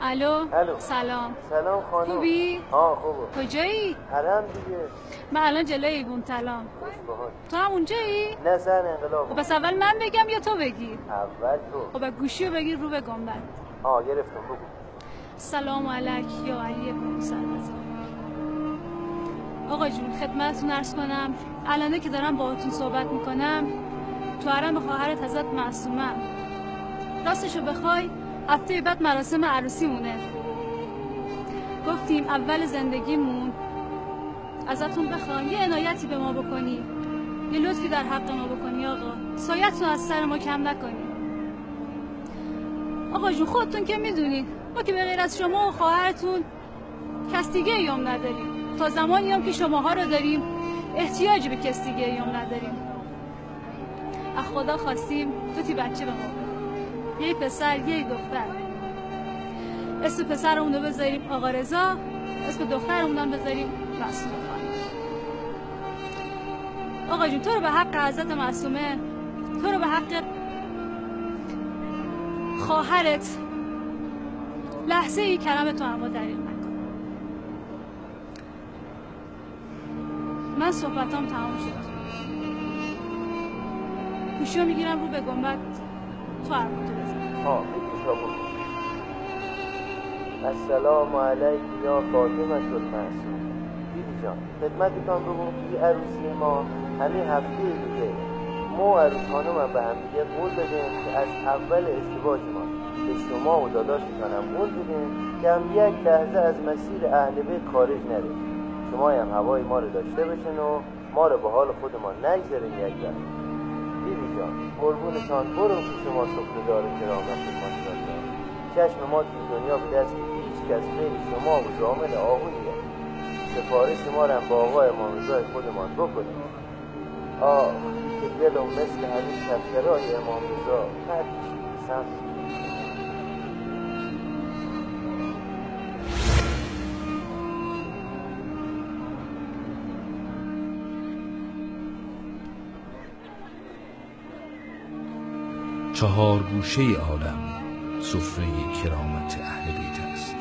الو. سلام خانم. خوبی؟ خوبه. کجایی؟ حرم دیگه. من الان جلوی ایوون طلام. تو هم اونجایی؟ نه سر انقلاب. خب بس اول من بگم یا تو بگی؟ اول تو. خب گوشی رو بگیر رو به گنبد. گرفتم بگو. سلام علیک یا علی ابن موسی الرضا. آقا جون خدمتتون عرض کنم الانه که دارم باهاتون صحبت میکنم تو حرم خواهرت حضرت معصومم. راستشو بخوای هفته بعد مراسم عروسی مونه. گفتیم اول زندگیمون ازتون بخوام یه عنایتی به ما بکنی، یه لطفی در حق ما بکنی آقا، سایتون از سر ما کم نکنی. آقا جون خودتون که میدونید ما که به غیر از شما و خواهرتون کس دیگه ایام نداریم. تا زمانی هم که شماها رو داریم احتیاجی به کس دیگه ایام نداریم. از خدا خواستیم دوتی بچه به ما بدید، یه پسر یه دختر. اسم پسرمون رو بذاریم آقا رضا، اسم دخترمون هم بذاریم معصومه خانم. آقا جون تو رو به حق حضرت معصومه، تو رو به حق خواهرت لحظه ای کرم تو اما دریغ نکن. من صحبتام تمام شد. گوشی رو میگیرم رو به گنبد، تو حرفتو بزن. السلام علیک یا فاطمه المعصومه. دیدی جان خدمتتان بگم که عروسی ما همین هفته دیگه ما عروس خانم هم به هم دیگه قول بدیم که از اول ازدواج ما به شما و داداشتان هم قول بدیم که هم یک لحظه از مسیر اهل بیت خارج نریم. شما هم هوای ما رو داشته بشن و ما رو به حال خودمان نگذارین یک لحظه. دیدی جان قربونتان برو که شما سفره‌دار کرامت ماشاءالله. چشم ما تو دنیا به دست هیچ کس غیر شما و زامل آهویه. سفارش ما رو با آقای امام رضا خودمان بکنیم. که دلم مثل همین کفترهای امام رضا پرکش سمت. چهار گوشه عالم سفره کرامت اهل بیت است.